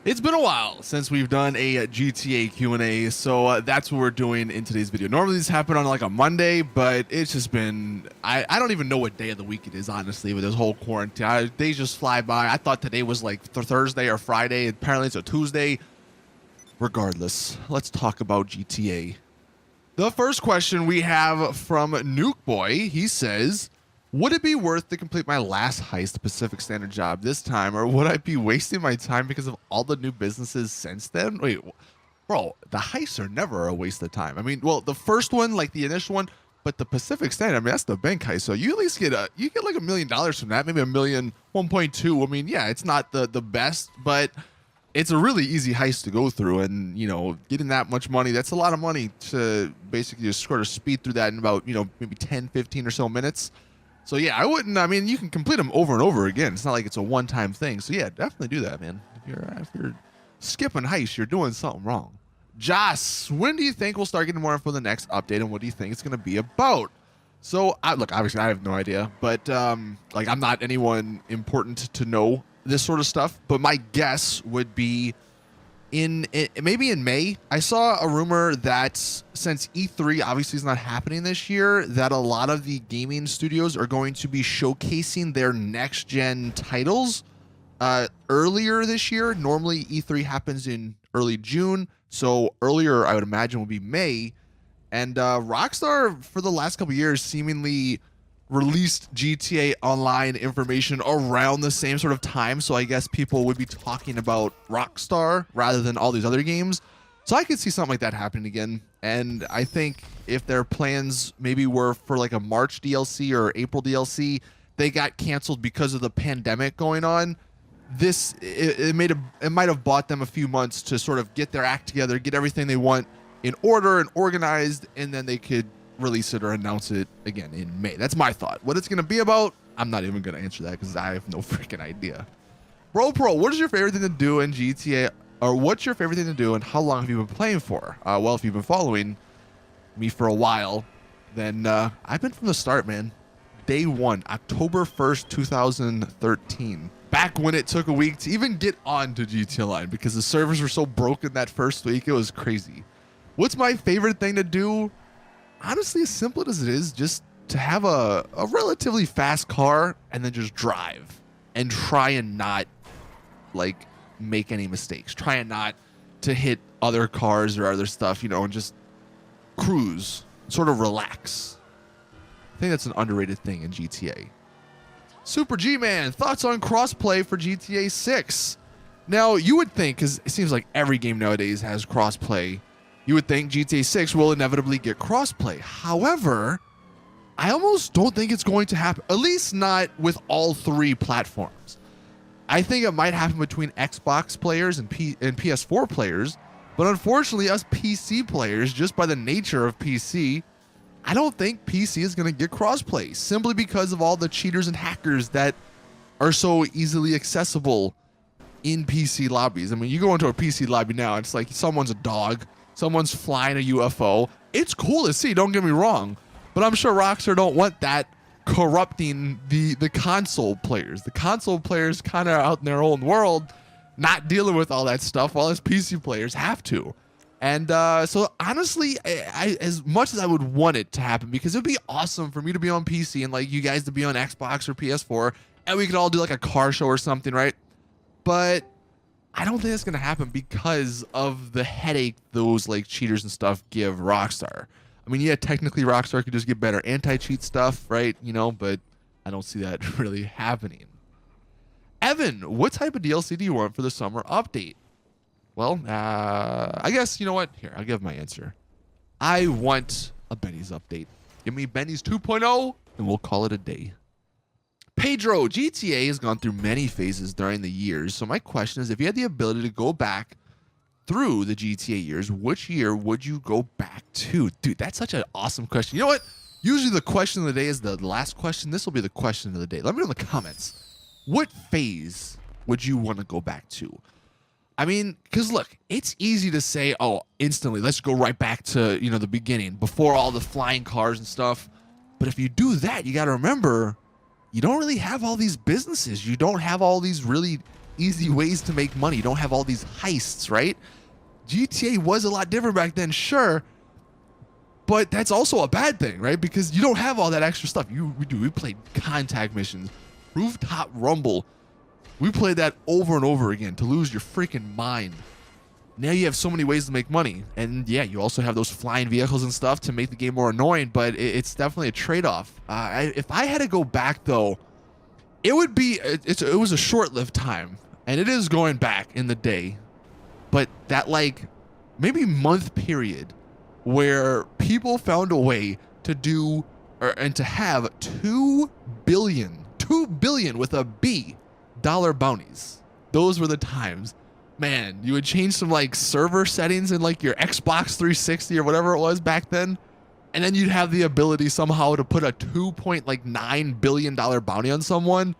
It's been a while since we've done a GTA Q&A, so that's what we're doing in today's video. Normally these happen on like a Monday, but it's just been, I don't even know what day of the week it is, honestly, with this whole quarantine. Days just fly by. I thought today was like Thursday or Friday. Apparently it's a Tuesday. Regardless, let's talk about GTA. The first question we have from Nuke Boy, he says, would it be worth to complete my last Heist Pacific Standard job this time, or would I be wasting my time because of all the new businesses since then? Wait, bro, the heists are never a waste of time. I mean, well, the first one, like the initial one, but the Pacific Standard, I mean, that's the bank heist. So you at least get like $1 million from that, maybe 1.2. I mean, yeah, it's not the best, but it's a really easy heist to go through, and you know, getting that much money, that's a lot of money to basically just sort of speed through that in about, you know, maybe 10, 15 or so minutes. So yeah, I mean, you can complete them over and over again. It's not like it's a one-time thing. So yeah, definitely do that, man. If you're skipping heist, you're doing something wrong. Joss, when do you think we'll start getting more info for the next update, and what do you think it's going to be about? So look, obviously I have no idea, but like I'm not anyone important to know this sort of stuff. But my guess would be maybe in May. I saw a rumor that since E3 obviously is not happening this year, that a lot of the gaming studios are going to be showcasing their next gen titles earlier this year. Normally E3 happens in early June, so earlier I would imagine will be May. And Rockstar for the last couple of years seemingly released GTA Online information around the same sort of time, so I guess people would be talking about Rockstar rather than all these other games. So I could see something like that happening again, and I think if their plans maybe were for like a March DLC or April DLC, they got canceled because of the pandemic going on. It might have bought them a few months to sort of get their act together, get everything they want in order and organized, and then they could release it or announce it again in May. That's my thought. What it's going to be about, I'm not even going to answer that because I have no freaking idea. Pro, what is your favorite thing to do in GTA, or what's your favorite thing to do, and how long have you been playing for? Well, if you've been following me for a while, then I've been from the start, man. Day one, October 1st, 2013. Back when it took a week to even get on to GTA Online because the servers were so broken that first week. It was crazy. What's my favorite thing to do? Honestly, as simple as it is, just to have a relatively fast car and then just drive and try and not like make any mistakes. Try and not to hit other cars or other stuff, you know, and just cruise, sort of relax. I think that's an underrated thing in GTA. Super G-Man, thoughts on crossplay for GTA 6? Now, you would think, because it seems like every game nowadays has crossplay, you would think GTA 6 will inevitably get crossplay. However, I almost don't think it's going to happen, at least not with all three platforms. I think it might happen between Xbox players and PS4 players, but unfortunately, us PC players, just by the nature of PC, I don't think PC is going to get crossplay, simply because of all the cheaters and hackers that are so easily accessible in PC lobbies. I mean, you go into a PC lobby now, it's like someone's a dog, someone's flying a UFO. It's cool to see, don't get me wrong, but I'm sure Rockstar don't want that corrupting the console players. The console players kind of out in their own world, not dealing with all that stuff, while us PC players have to. And so honestly, I as much as I would want it to happen, because it would be awesome for me to be on PC and like you guys to be on Xbox or PS4, and we could all do like a car show or something, right? But I don't think it's going to happen because of the headache those like cheaters and stuff give Rockstar. I mean, yeah, technically Rockstar could just get better anti-cheat stuff, right? You know, but I don't see that really happening. Evan, what type of DLC do you want for the summer update? Well, I guess, you know what? Here, I'll give my answer. I want a Benny's update. Give me Benny's 2.0 and we'll call it a day. Pedro, GTA has gone through many phases during the years, so my question is, if you had the ability to go back through the GTA years, which year would you go back to? Dude, that's such an awesome question. You know what? Usually the question of the day is the last question. This will be the question of the day. Let me know in the comments. What phase would you want to go back to? I mean, because look, it's easy to say, oh, instantly, let's go right back to, you know, the beginning, before all the flying cars and stuff. But if you do that, you got to remember, you don't really have all these businesses. You don't have all these really easy ways to make money. You don't have all these heists, right? GTA was a lot different back then, sure, but that's also a bad thing, right? Because you don't have all that extra stuff. We played contact missions, rooftop rumble. We played that over and over again to lose your freaking mind. Now you have so many ways to make money. And yeah, you also have those flying vehicles and stuff to make the game more annoying, but it's definitely a trade-off. If I had to go back though, it would be, it was a short-lived time, and it is going back in the day, but that like maybe month period where people found a way to do and to have 2 billion with a B dollar bounties. Those were the times. Man, you would change some like server settings in like your Xbox 360 or whatever it was back then, and then you'd have the ability somehow to put a $2.9 billion bounty on someone.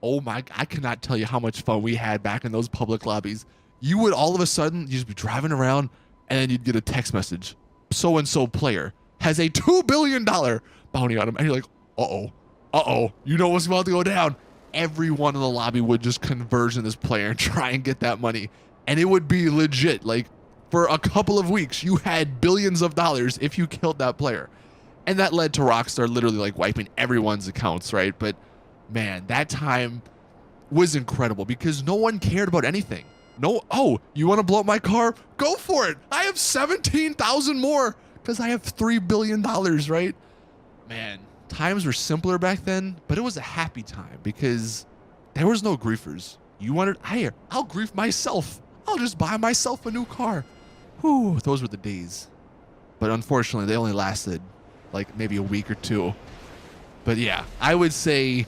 Oh my, I cannot tell you how much fun we had back in those public lobbies. You would all of a sudden, you'd just be driving around and then you'd get a text message. So-and-so player has a $2 billion bounty on him. And you're like, uh-oh, you know what's about to go down. Everyone in the lobby would just converge in this player and try and get that money. And it would be legit. Like for a couple of weeks, you had billions of dollars if you killed that player. And that led to Rockstar literally like wiping everyone's accounts, right? But man, that time was incredible because no one cared about anything. No, oh, you want to blow up my car? Go for it. I have 17,000 more because I have $3 billion, right? Man, times were simpler back then, but it was a happy time because there was no griefers. You wanted, hey, I'll grief myself. I'll just buy myself a new car. Whew, those were the days. But unfortunately, they only lasted like maybe a week or two. But yeah, I would say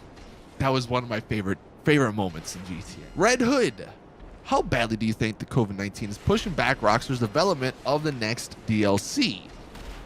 that was one of my favorite moments in GTA. Red Hood. How badly do you think the COVID-19 is pushing back Rockstar's development of the next DLC?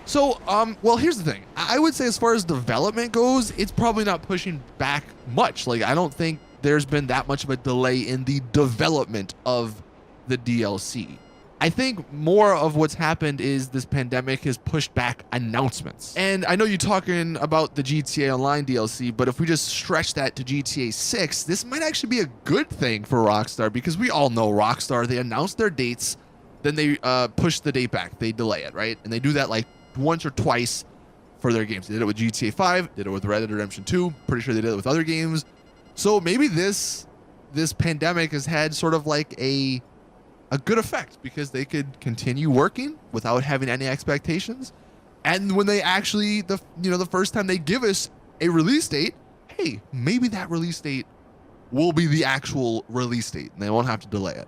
So, well, here's the thing. I would say as far as development goes, it's probably not pushing back much. Like, I don't think there's been that much of a delay in the development of the DLC. I think more of what's happened is this pandemic has pushed back announcements. And I know you're talking about the GTA Online DLC, but if we just stretch that to GTA 6, this might actually be a good thing for Rockstar because we all know Rockstar, they announce their dates, then they push the date back, they delay it, right? And they do that like once or twice for their games. They did it with GTA 5, did it with Red Dead Redemption 2, pretty sure they did it with other games. So maybe this pandemic has had sort of like a good effect because they could continue working without having any expectations. And when they actually, the first time they give us a release date, hey, maybe that release date will be the actual release date and they won't have to delay it.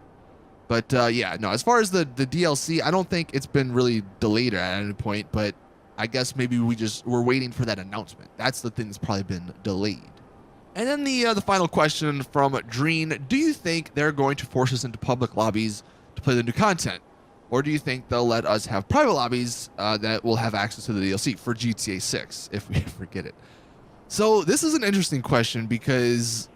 But yeah, no, as far as the DLC, I don't think it's been really delayed at any point, but I guess maybe we're waiting for that announcement. That's the thing that's probably been delayed. And then the final question from Dreen, do you think they're going to force us into public lobbies to play the new content? Or do you think they'll let us have private lobbies that will have access to the DLC for GTA 6 if we ever get it? So this is an interesting question because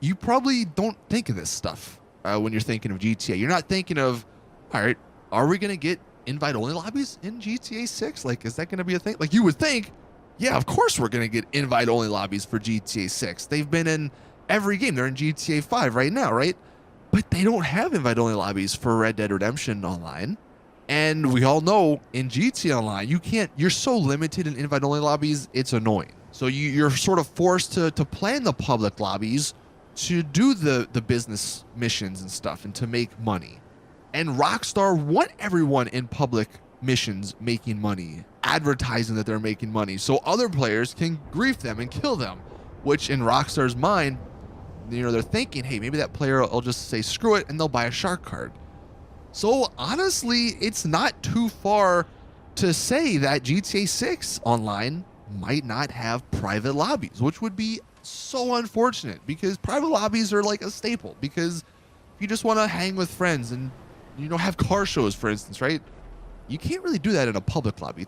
you probably don't think of this stuff when you're thinking of GTA. You're not thinking of, all right, are we going to get invite-only lobbies in GTA 6? Like, is that going to be a thing? Like, you would think, yeah, of course we're going to get invite-only lobbies for GTA 6. They've been in every game. They're in GTA 5 right now, right? But they don't have invite-only lobbies for Red Dead Redemption Online. And we all know in GTA Online, you're so limited in invite-only lobbies, it's annoying. So you're sort of forced to plan the public lobbies to do the business missions and stuff and to make money. And Rockstar want everyone in public missions making money, advertising that they're making money so other players can grief them and kill them, which in Rockstar's mind, they're thinking, hey, maybe that player will just say screw it and they'll buy a shark card. So honestly, it's not too far to say that GTA 6 Online might not have private lobbies, which would be so unfortunate because private lobbies are like a staple. Because if you just want to hang with friends and have car shows, for instance, right? You can't really do that in a public lobby.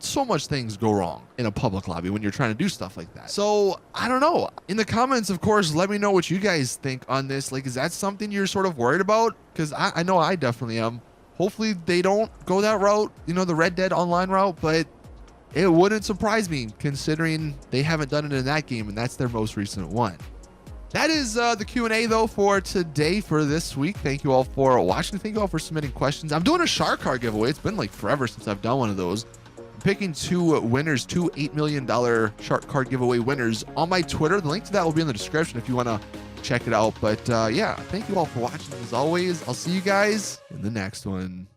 So much things go wrong in a public lobby when you're trying to do stuff like that. So I don't know. In the comments, of course, let me know what you guys think on this. Like, is that something you're sort of worried about? Because I know I definitely am. Hopefully they don't go that route, the Red Dead Online route, but it wouldn't surprise me considering they haven't done it in that game and that's their most recent one. that is the Q&A though for today, for this week. Thank you all for watching. Thank you all for submitting questions. I'm doing a shark card giveaway. It's been like forever since I've done one of those. I'm picking two winners, two $8 million shark card giveaway winners on my Twitter. The link to that will be in the description if you want to check it out. But yeah, thank you all for watching. As always, I'll see you guys in the next one.